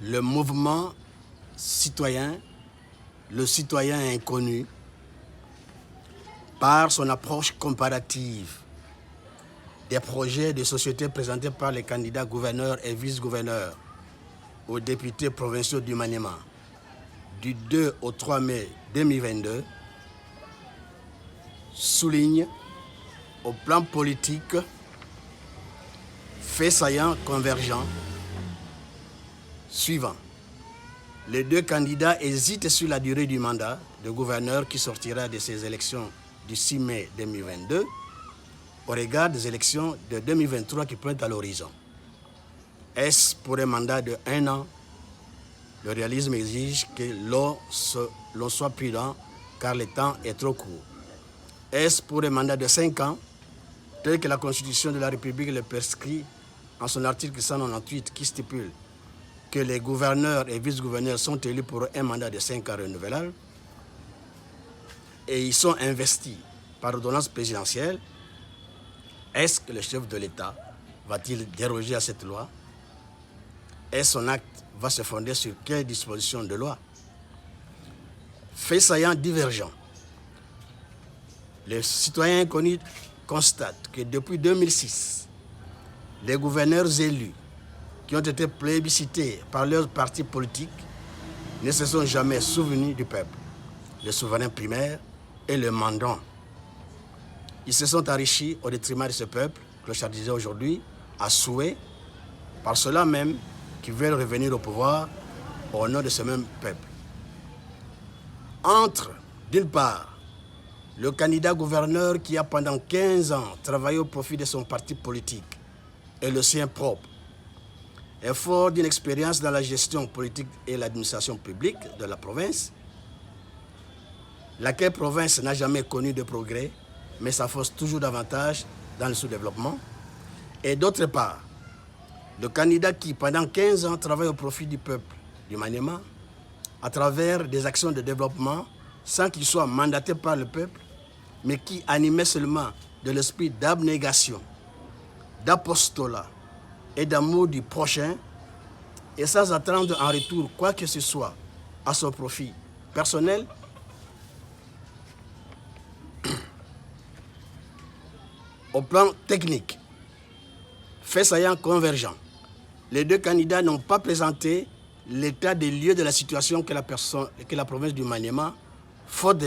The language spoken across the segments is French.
le mouvement citoyen, le citoyen inconnu, par son approche comparative des projets de société présentés par les candidats gouverneurs et vice-gouverneurs aux députés provinciaux du Maniema du 2 au 3 mai 2022, souligne au plan politique faits saillants convergents suivants. Les deux candidats hésitent sur la durée du mandat de gouverneur qui sortira de ces élections du 6 mai 2022 au regard des élections de 2023 qui pointent à l'horizon. Est-ce pour un mandat de 1 an? Le réalisme exige que l'on soit prudent car le temps est trop court. Est-ce pour un mandat de 5 ans, tel que la Constitution de la République le prescrit en son article 198 qui stipule que les gouverneurs et vice-gouverneurs sont élus pour un mandat de 5 ans renouvelable et ils sont investis par ordonnance présidentielle? Est-ce que le chef de l'État va-t-il déroger à cette loi? Et son acte va se fonder sur quelle disposition de loi? Faits saillants divergents. Les citoyens inconnus constatent que depuis 2006, les gouverneurs élus qui ont été plébiscités par leurs partis politiques ne se sont jamais souvenus du peuple, le souverain primaire et le mandant. Ils se sont enrichis au détriment de ce peuple, clochardisé aujourd'hui, à souhait, par cela même qu'ils veulent revenir au pouvoir au nom de ce même peuple. Entre, d'une part, le candidat gouverneur qui a pendant 15 ans travaillé au profit de son parti politique et le sien propre, est fort d'une expérience dans la gestion politique et l'administration publique de la province, laquelle province n'a jamais connu de progrès, mais s'afforce toujours davantage dans le sous-développement. Et d'autre part, le candidat qui, pendant 15 ans, travaille au profit du peuple du Maniema, à travers des actions de développement, sans qu'il soit mandaté par le peuple, mais qui animait seulement de l'esprit d'abnégation, d'apostolat et d'amour du prochain, et sans attendre en retour quoi que ce soit à son profit personnel, au plan technique, faits saillants convergents. Les deux candidats n'ont pas présenté l'état des lieux de la situation que la province du Maniema, faute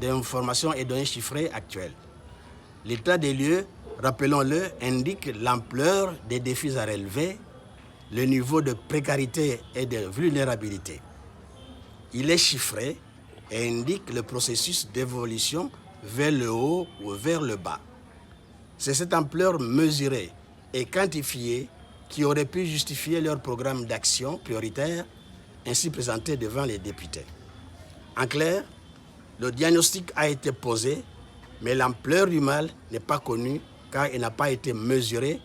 d'informations et données chiffrées actuelles. L'état des lieux, rappelons-le, indique l'ampleur des défis à relever, le niveau de précarité et de vulnérabilité. Il est chiffré et indique le processus d'évolution vers le haut ou vers le bas. C'est cette ampleur mesurée et quantifiée qui aurait pu justifier leur programme d'action prioritaire ainsi présenté devant les députés. En clair, le diagnostic a été posé, mais l'ampleur du mal n'est pas connue car il n'a pas été mesuré,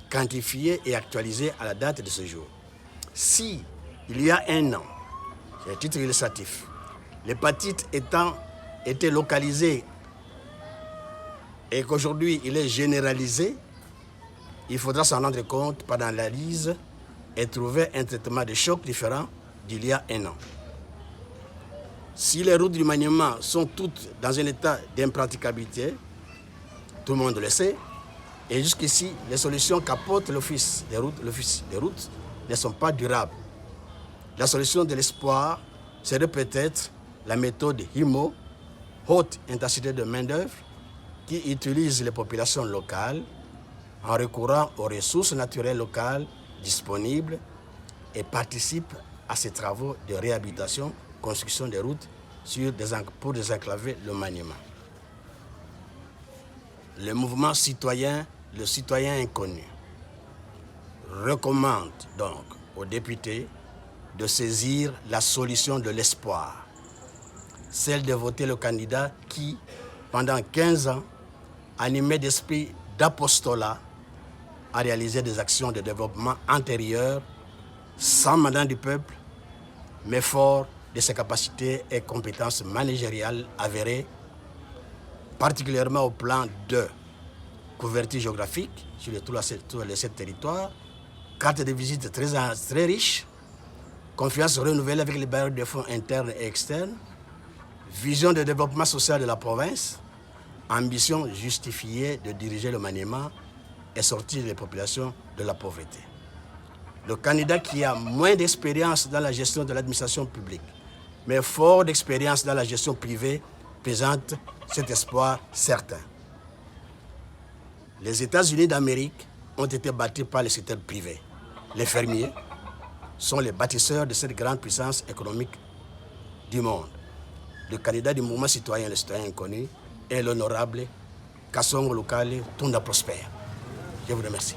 quantifié et actualisé à la date de ce jour. Si, il y a 1 an, c'est un titre illustratif, l'hépatite était localisée et qu'aujourd'hui il est généralisé, il faudra s'en rendre compte par l'analyse et trouver un traitement de choc différent d'il y a 1 an. Si les routes du Maniema sont toutes dans un état d'impraticabilité, tout le monde le sait, et jusqu'ici, les solutions qu'apporte l'Office des routes ne sont pas durables. La solution de l'espoir serait peut-être la méthode HIMO, haute intensité de main-d'œuvre, qui utilise les populations locales en recourant aux ressources naturelles locales disponibles et participe à ces travaux de réhabilitation, construction des routes pour désenclaver le Maniema. Le mouvement citoyen, le citoyen inconnu, recommande donc aux députés de saisir la solution de l'espoir, celle de voter le candidat qui, pendant 15 ans, animé d'esprit d'apostolat, a réalisé des actions de développement antérieures, sans mandat du peuple, mais fort de ses capacités et compétences managériales avérées, particulièrement au plan de couverture géographique sur tous les 7 territoires, carte de visite très riche, confiance renouvelée avec les bailleurs de fonds internes et externes, vision de développement social de la province, ambition justifiée de diriger le Maniema et sortir les populations de la pauvreté. Le candidat qui a moins d'expérience dans la gestion de l'administration publique, mais fort d'expérience dans la gestion privée, présente cet espoir certain. Les États-Unis d'Amérique ont été bâtis par le secteur privé. Les fermiers sont les bâtisseurs de cette grande puissance économique du monde. Le candidat du mouvement citoyen, le citoyen inconnu, est l'honorable Kassongo Lokale Tunda Prosper. Je vous remercie.